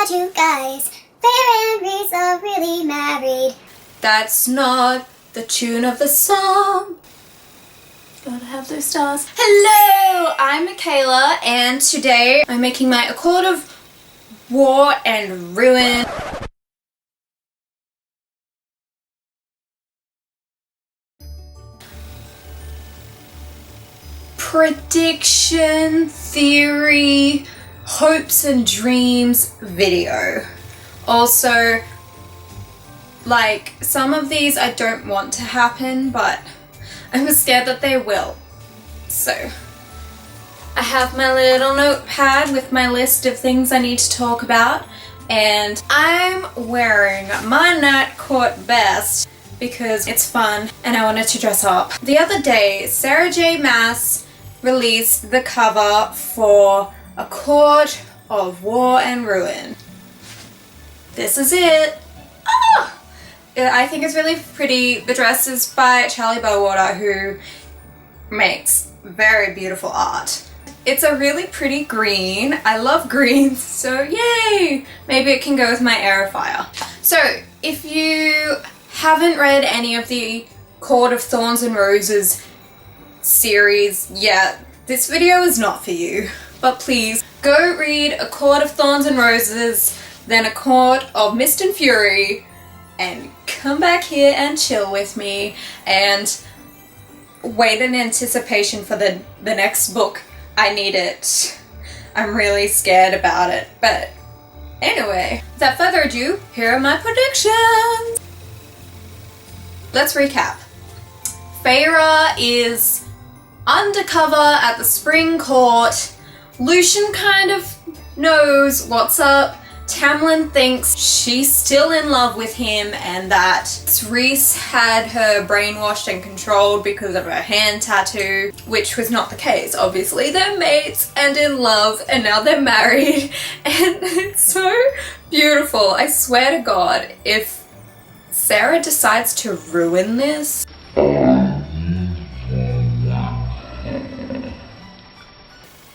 told you guys, Fair and Reese are really married. That's not the tune of the song. Gotta have those stars. Hello, I'm Michaela, and today I'm making my Accord of War and Ruin. Prediction, theory, hopes and dreams video. Also, like, some of these I don't want to happen, but I'm scared that they will. So, I have my little notepad with my list of things I need to talk about, and I'm wearing my night court vest because it's fun and I wanted to dress up. The other day, Sarah J. Maas released the cover for Accord of War and Ruin. This is it. Ah! I think it's really pretty. The dress is by Charlie Bellwater, who makes very beautiful art. It's a really pretty green. I love greens, so yay! Maybe it can go with my aerifier. So, if you haven't read any of the Court of Thorns and Roses series yet, this video is not for you. But please, go read A Court of Thorns and Roses, then A Court of Mist and Fury, and come back here and chill with me and wait in anticipation for the next book. I need it. I'm really scared about it. But anyway, without further ado, here are my predictions. Let's recap. Feyre is undercover at the Spring Court. Lucian kind of knows what's up. Tamlin thinks she's still in love with him and that Rhys had her brainwashed and controlled because of her hand tattoo, which was not the case. Obviously, they're mates and in love and now they're married, and it's so beautiful. I swear to God, if Sarah decides to ruin this,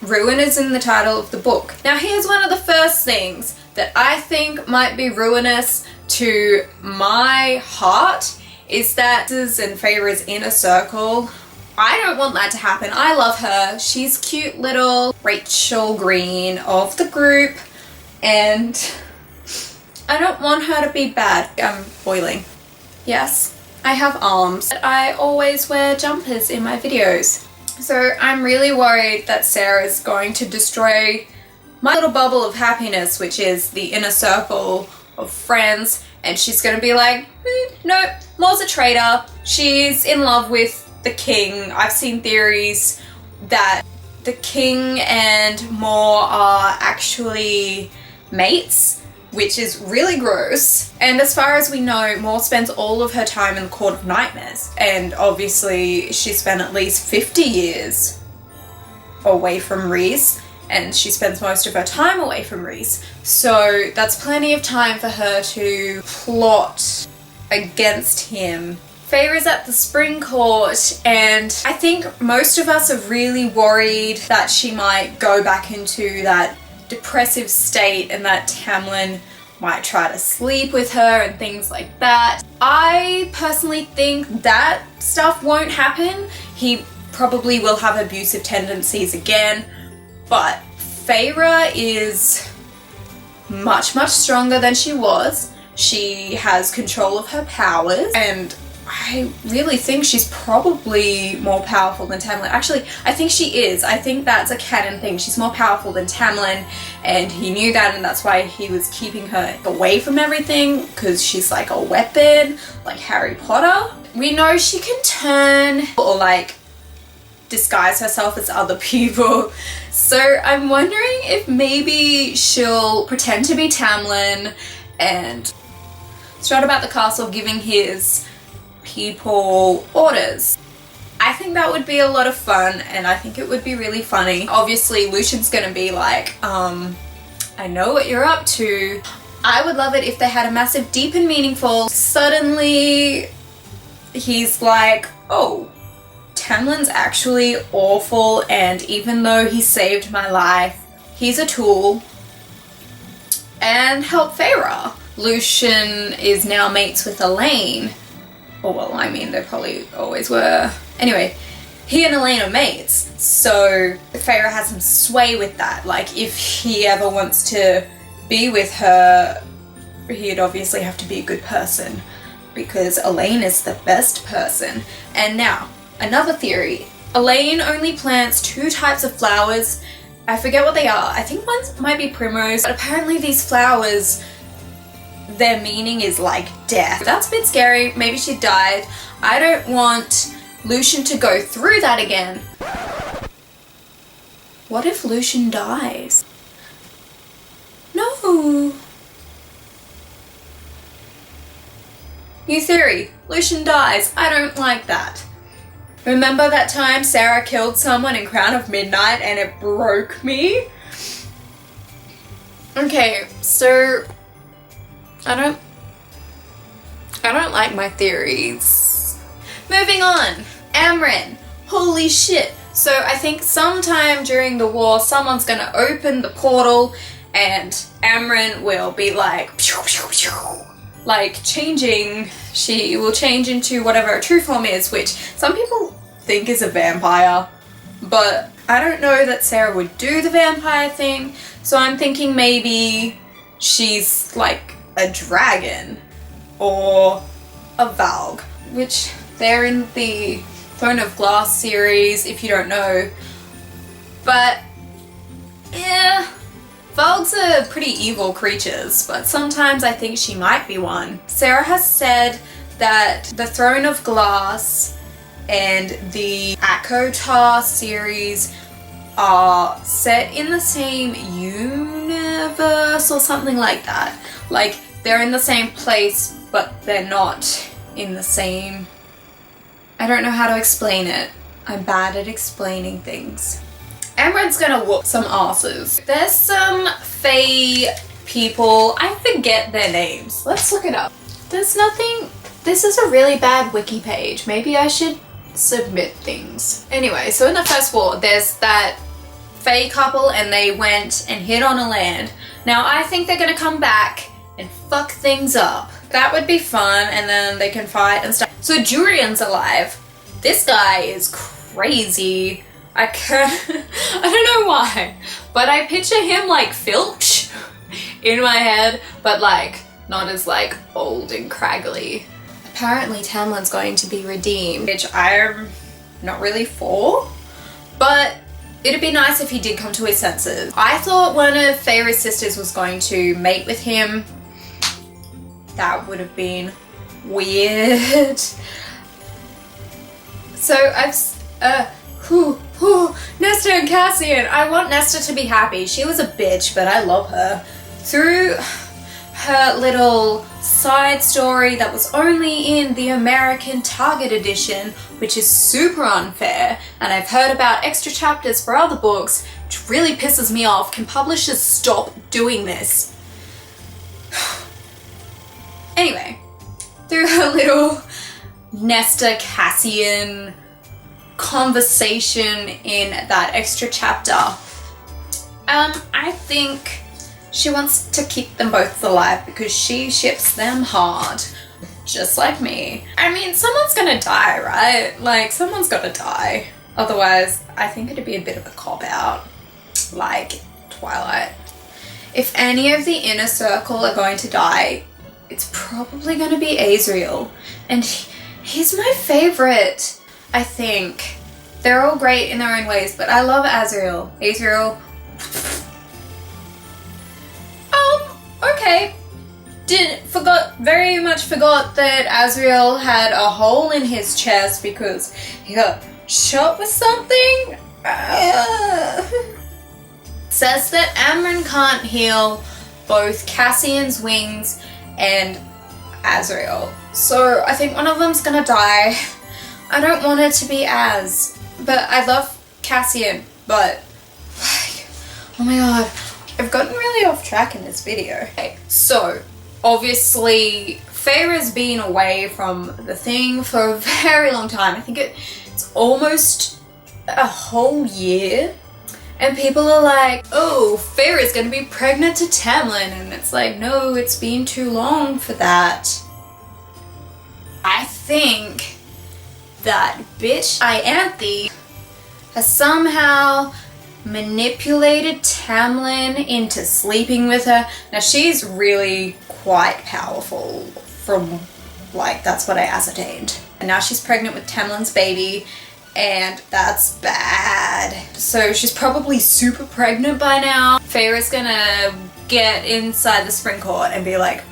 ruin is in the title of the book. Now here's one of the first things that I think might be ruinous to my heart is that Liz and Feyre's inner circle. I don't want that to happen. I love her. She's cute little Rachel Green of the group, and I don't want her to be bad. I'm boiling. Yes, I have arms. I always wear jumpers in my videos. So I'm really worried that Sarah's going to destroy my little bubble of happiness, which is the inner circle of friends, and she's gonna be like, nope, Mau's a traitor. She's in love with the king. I've seen theories that the king and Mau are actually mates, which is really gross. And as far as we know, Mau spends all of her time in the Court of Nightmares, and obviously she spent at least 50 years away from Rhys, and she spends most of her time away from Rhys. So that's plenty of time for her to plot against him. Feyre's at the Spring Court, and I think most of us are really worried that she might go back into that depressive state and that Tamlin might try to sleep with her and things like that. I personally think that stuff won't happen. He probably will have abusive tendencies again, but Feyre is much, much stronger than she was. She has control of her powers, and I really think she's probably more powerful than Tamlin. Actually, I think she is. I think that's a canon thing. She's more powerful than Tamlin, and he knew that, and that's why he was keeping her away from everything, because she's like a weapon, like Harry Potter. We know she can turn or like disguise herself as other people. So I'm wondering if maybe she'll pretend to be Tamlin and strut about the castle giving his people orders. I think that would be a lot of fun, and I think it would be really funny. Obviously, Lucian's gonna be like, I know what you're up to. I would love it if they had a massive, deep and meaningful. Suddenly, he's like, oh, Tamlin's actually awful, and even though he saved my life, he's a tool. and help Feyre. Lucian is now mates with Elaine. Or well, I mean, they probably always were. Anyway, he and Elaine are mates, so Feyre has some sway with that. Like, if he ever wants to be with her, he'd obviously have to be a good person, because Elaine is the best person. And now, another theory. Elaine only plants 2 types of flowers. I forget what they are. I think one might be primrose, but apparently these flowers, their meaning is like death. That's a bit scary. Maybe she died. I don't want Lucian to go through that again. What if Lucian dies? No. New theory. Lucian dies. I don't like that. Remember that time Sarah killed someone in Crown of Midnight and it broke me? Okay, so I don't like my theories. Moving on. Amren. Holy shit. So I think sometime during the war someone's gonna open the portal and Amren will be like changing. She will change into whatever her true form is, which some people think is a vampire, but I don't know that Sarah would do the vampire thing, so I'm thinking maybe she's like a dragon or a Valg, which they're in the Throne of Glass series, if you don't know. But yeah, Valgs are pretty evil creatures, but sometimes I think she might be one. Sarah has said that the Throne of Glass and the ACoWaR series are set in the same universe or something like that. Like, they're in the same place, but they're not in the same... I don't know how to explain it. I'm bad at explaining things. Amren's gonna whoop some asses. There's some Fae people. I forget their names. Let's look it up. There's nothing... This is a really bad wiki page. Maybe I should submit things. Anyway, so in the First War, there's that Fae couple and they went and hid on a land. Now I think they're gonna come back and fuck things up. That would be fun, and then they can fight and stuff. So Jurian's alive. This guy is crazy. I don't know why, but I picture him like Filch in my head, but like not as like old and craggly. Apparently Tamlin's going to be redeemed, which I'm not really for, but it'd be nice if he did come to his senses. I thought one of Feyre's sisters was going to mate with him. That would have been weird. So Nesta and Cassian. I want Nesta to be happy. She was a bitch, but I love her. Through her little side story that was only in the American Target edition, which is super unfair, and I've heard about extra chapters for other books, which really pisses me off. Can publishers stop doing this? Anyway, through her little Nesta Cassian conversation in that extra chapter, I think she wants to keep them both alive because she ships them hard, just like me. I mean, someone's gonna die, right? Like, someone's gotta die. Otherwise, I think it'd be a bit of a cop-out, like Twilight. If any of the inner circle are going to die, it's probably gonna be Azriel. And he's my favorite, I think. They're all great in their own ways, but I love Azriel. Azriel. Okay. Very much forgot that Azriel had a hole in his chest because he got shot with something. Says that Amren can't heal both Cassian's wings and Azriel. So I think one of them's gonna die. I don't want it to be Az, but I love Cassian, but like, oh my god, I've gotten really off track in this video. Okay, so obviously Feyre's been away from the thing for a very long time. I think it's almost a whole year, And people are like, oh, Feyre's gonna be pregnant to Tamlin. And it's like, no, it's been too long for that. I think that bitch Ianthe has somehow manipulated Tamlin into sleeping with her. Now she's really quite powerful from, like, that's what I ascertained. And now she's pregnant with Tamlin's baby, and that's bad. So she's probably super pregnant by now. Feyre's gonna get inside the Spring Court and be like,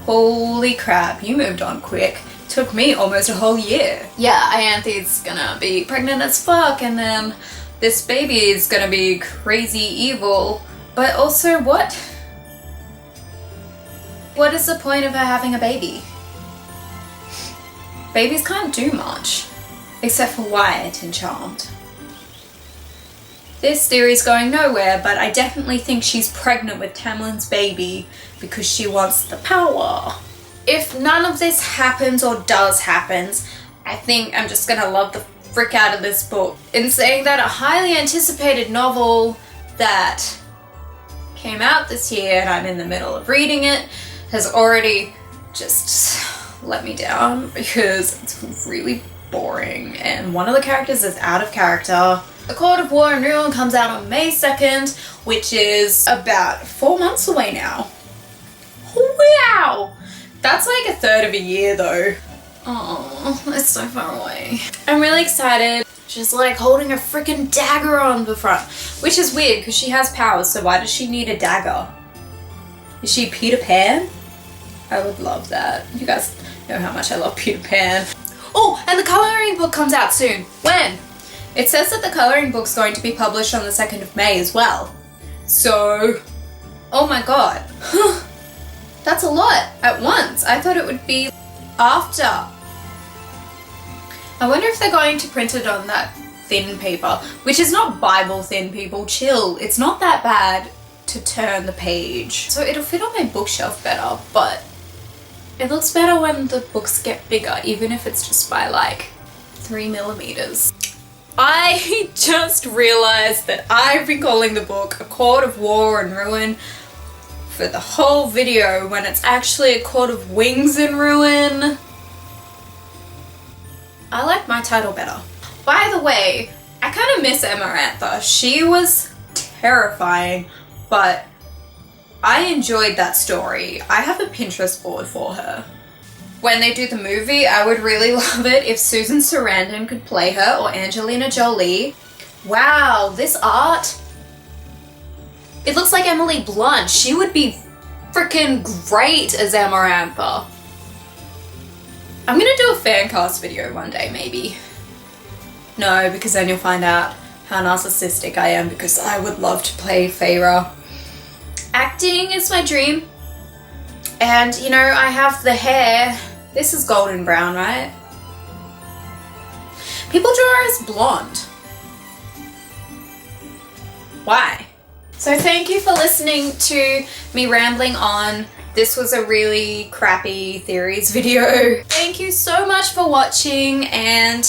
holy crap, you moved on quick. Took me almost a whole year. Yeah, Ianthe's gonna be pregnant as fuck, and then this baby is gonna be crazy evil. But also, what is the point of her having a baby? Babies can't do much, except for Wyatt and Charmed. This theory's going nowhere, but I definitely think she's pregnant with Tamlin's baby because she wants the power. If none of this happens or does happens, I think I'm just gonna love the frick out of this book. In saying that, a highly anticipated novel that came out this year and I'm in the middle of reading it has already just let me down because it's really boring and one of the characters is out of character. ACoWaR and Ruin comes out on May 2nd, which is about 4 months away now. Wow! That's like a third of a year though. Oh, it's so far away. I'm really excited. She's like holding a freaking dagger on the front, which is weird because she has powers, so why does she need a dagger? Is she Peter Pan? I would love that. You guys know how much I love Peter Pan. Oh, and the colouring book comes out soon. When? It says that the colouring book's going to be published on the 2nd of May as well. So, oh my god. That's a lot at once. I thought it would be after. I wonder if they're going to print it on that thin paper, which is not Bible thin, people. Chill. It's not that bad to turn the page. So it'll fit on my bookshelf better, but it looks better when the books get bigger, even if it's just by like 3 millimeters. I just realized that I've been calling the book ACoWaR and Ruin for the whole video when it's actually A Court of Wings and Ruin. I like my title better. By the way, I kind of miss Amarantha. She was terrifying, but I enjoyed that story. I have a Pinterest board for her. When they do the movie, I would really love it if Susan Sarandon could play her or Angelina Jolie. Wow, this art. It looks like Emily Blunt. She would be freaking great as Amarantha. I'm gonna do a fan cast video one day, maybe. No, because then you'll find out how narcissistic I am because I would love to play Feyre. Acting is my dream. And, you know, I have the hair. This is golden brown, right? People draw her as blonde. Why? So thank you for listening to me rambling on. This was a really crappy theories video. Thank you so much for watching, and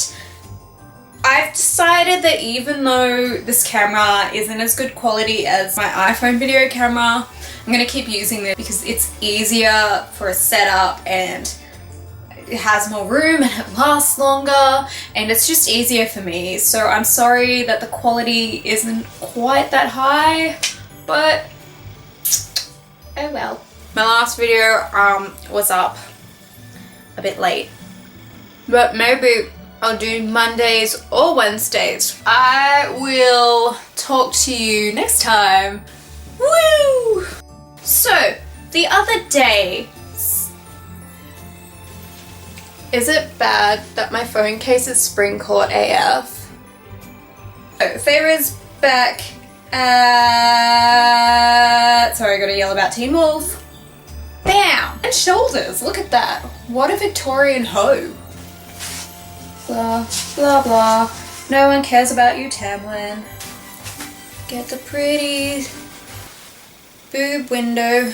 I've decided that even though this camera isn't as good quality as my iPhone video camera, I'm gonna keep using this because it's easier for a setup and it has more room and it lasts longer and it's just easier for me. So I'm sorry that the quality isn't quite that high, but oh well. My last video was up a bit late, but maybe I'll do Mondays or Wednesdays. I will talk to you next time. Woo! So, the other day, is it bad that my phone case is Spring Court AF? Oh, Feyre's back at... Sorry, I gotta yell about Teen Wolf. Bam! And shoulders, look at that. What a Victorian hoe. Blah, blah, blah. No one cares about you, Tamlin. Get the pretty boob window.